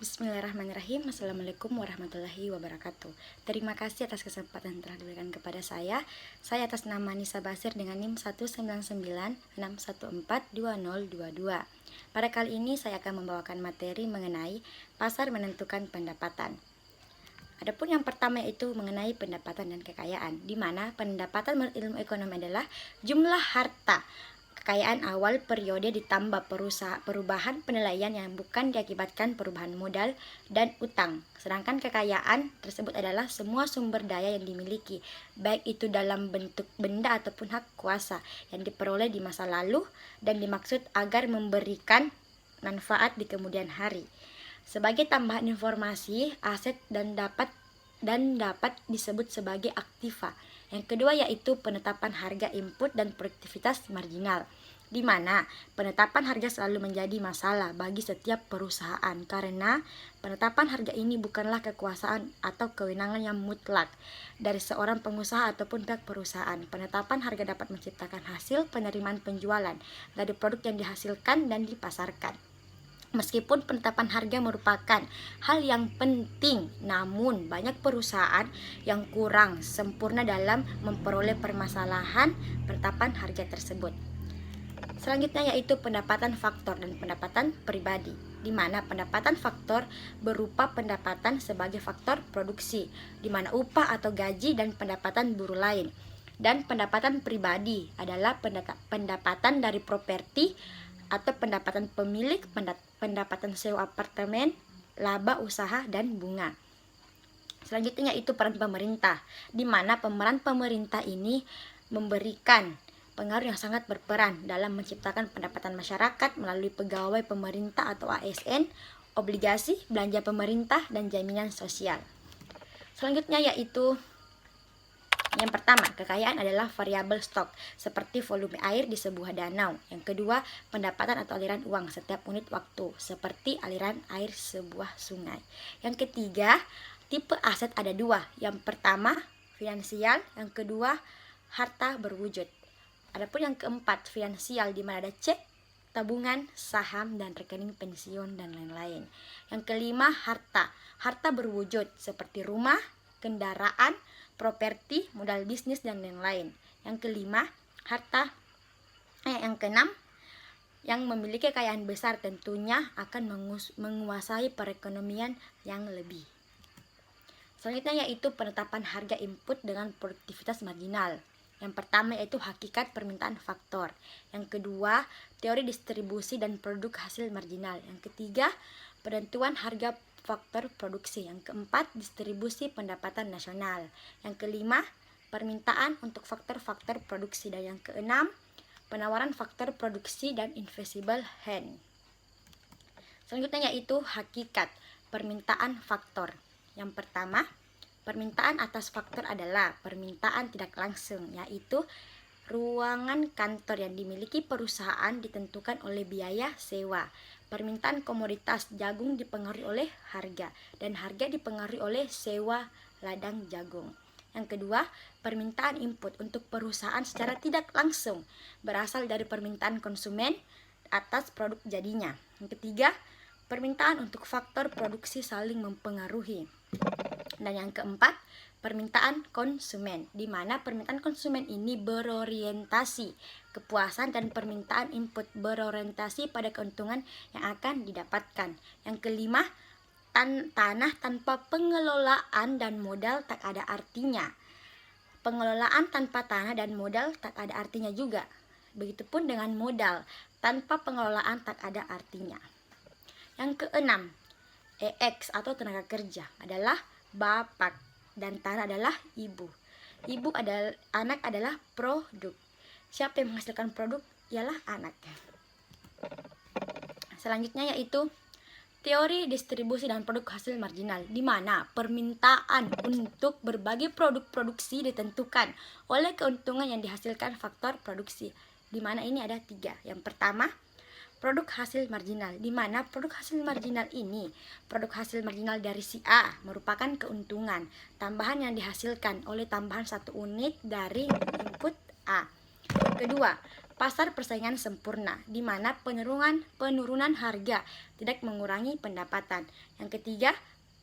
Bismillahirrahmanirrahim. Assalamualaikum warahmatullahi wabarakatuh. Terima kasih atas kesempatan yang telah diberikan kepada saya. Saya atas nama Nisa Basir dengan NIM 19961420022. Pada kali ini saya akan membawakan materi mengenai pasar menentukan pendapatan. Adapun yang pertama yaitu mengenai pendapatan dan kekayaan, di mana pendapatan menurut ilmu ekonomi adalah jumlah harta kekayaan awal periode ditambah perubahan penilaian yang bukan diakibatkan perubahan modal dan utang. Sedangkan kekayaan tersebut adalah semua sumber daya yang dimiliki, baik itu dalam bentuk benda ataupun hak kuasa yang diperoleh di masa lalu dan dimaksud agar memberikan manfaat di kemudian hari. Sebagai tambahan informasi, aset dan dapat disebut sebagai aktiva. Yang kedua yaitu penetapan harga input dan produktivitas marginal, di mana penetapan harga selalu menjadi masalah bagi setiap perusahaan karena penetapan harga ini bukanlah kekuasaan atau kewenangan yang mutlak dari seorang pengusaha ataupun pihak perusahaan. Penetapan harga dapat menciptakan hasil penerimaan penjualan dari produk yang dihasilkan dan dipasarkan. Meskipun penetapan harga merupakan hal yang penting, namun banyak perusahaan yang kurang sempurna dalam memperoleh permasalahan penetapan harga tersebut. Selanjutnya yaitu pendapatan faktor dan pendapatan pribadi, di mana pendapatan faktor berupa pendapatan sebagai faktor produksi, di mana upah atau gaji dan pendapatan buruh lain. Dan pendapatan pribadi adalah pendapatan dari properti atau pendapatan pemilik, pendapatan sewa apartemen, laba usaha, dan bunga. Selanjutnya yaitu peran pemerintah, di mana pemeran pemerintah ini memberikan pengaruh yang sangat berperan dalam menciptakan pendapatan masyarakat melalui pegawai pemerintah atau ASN, obligasi, belanja pemerintah, dan jaminan sosial. Selanjutnya yaitu yang pertama, kekayaan adalah variabel stok, seperti volume air di sebuah danau. Yang kedua, pendapatan atau aliran uang setiap unit waktu, seperti aliran air sebuah sungai. Yang ketiga, tipe aset ada dua. Yang pertama, finansial. Yang kedua, harta berwujud. Adapun yang keempat, finansial, di mana ada cek, tabungan, saham, dan rekening pensiun, dan lain-lain. Yang kelima, harta. Harta berwujud, seperti rumah, kendaraan, properti, modal bisnis, dan lain-lain. Yang kelima, yang keenam, yang memiliki kekayaan besar tentunya akan menguasai perekonomian yang lebih. Selanjutnya yaitu penetapan harga input dengan produktivitas marginal. Yang pertama yaitu hakikat permintaan faktor. Yang kedua, teori distribusi dan produk hasil marginal. Yang ketiga, penentuan harga faktor produksi. Yang keempat, distribusi pendapatan nasional. Yang kelima, permintaan untuk faktor-faktor produksi. Dan yang keenam, penawaran faktor produksi dan invisible hand. Selanjutnya yaitu hakikat permintaan faktor. Yang pertama, permintaan atas faktor adalah permintaan tidak langsung, yaitu ruangan kantor yang dimiliki perusahaan ditentukan oleh biaya sewa. Permintaan komoditas jagung dipengaruhi oleh harga, dan harga dipengaruhi oleh sewa ladang jagung. Yang kedua, permintaan input untuk perusahaan secara tidak langsung berasal dari permintaan konsumen atas produk jadinya. Yang ketiga, permintaan untuk faktor produksi saling mempengaruhi. Dan yang keempat, permintaan konsumen, di mana permintaan konsumen ini berorientasi kepuasan dan permintaan input berorientasi pada keuntungan yang akan didapatkan. Yang kelima, tanah tanpa pengelolaan dan modal tak ada artinya. Pengelolaan tanpa tanah dan modal tak ada artinya juga. Begitupun dengan modal tanpa pengelolaan tak ada artinya. Yang keenam, EX atau tenaga kerja adalah bapak dan tanah adalah ibu. Anak adalah produk. Siapa yang menghasilkan produk ialah anak. Selanjutnya yaitu teori distribusi dan produk hasil marginal, di mana permintaan untuk berbagai produk produksi ditentukan oleh keuntungan yang dihasilkan faktor produksi, di mana ini ada tiga. Yang pertama, produk hasil marginal, di mana produk hasil marginal ini, produk hasil marginal dari si A merupakan keuntungan tambahan yang dihasilkan oleh tambahan satu unit dari input A. Kedua, pasar persaingan sempurna, di mana penurunan harga tidak mengurangi pendapatan. Yang ketiga,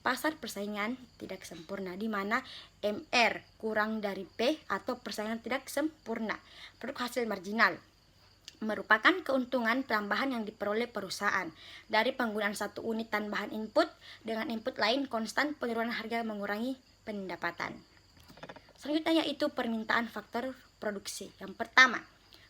pasar persaingan tidak sempurna, di mana MR kurang dari P atau persaingan tidak sempurna. Produk hasil marginal merupakan keuntungan tambahan yang diperoleh perusahaan dari penggunaan satu unit tambahan input dengan input lain konstan. Penurunan harga mengurangi pendapatan. Selanjutnya yaitu permintaan faktor produksi. Yang pertama,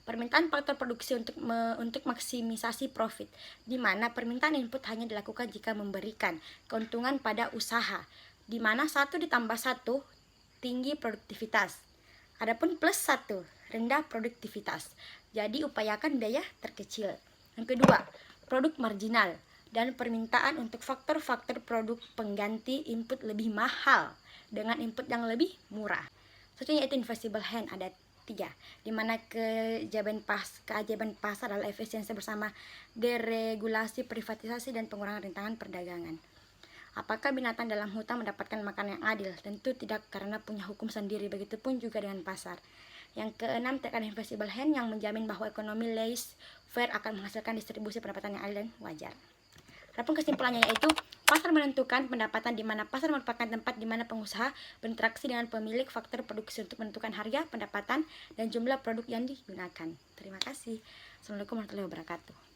permintaan faktor produksi untuk maksimisasi profit, di mana permintaan input hanya dilakukan jika memberikan keuntungan pada usaha, di mana 1 ditambah 1 tinggi produktivitas, adapun plus 1 rendah produktivitas. Jadi upayakan biaya terkecil. Yang kedua, produk marginal dan permintaan untuk faktor-faktor produk pengganti input lebih mahal dengan input yang lebih murah. Selanjutnya yaitu invisible hand, ada 3, di mana keajaiban pasar adalah efisiensi bersama deregulasi, privatisasi, dan pengurangan rintangan perdagangan. Apakah binatang dalam hutan mendapatkan makanan yang adil? Tentu tidak, karena punya hukum sendiri. Begitupun juga dengan pasar. Yang keenam, terkait invisible hand yang menjamin bahwa ekonomi laissez-faire akan menghasilkan distribusi pendapatan yang adil dan wajar. Adapun kesimpulannya yaitu pasar menentukan pendapatan, di mana pasar merupakan tempat di mana pengusaha berinteraksi dengan pemilik faktor produksi untuk menentukan harga, pendapatan, dan jumlah produk yang digunakan. Terima kasih. Assalamualaikum warahmatullahi wabarakatuh.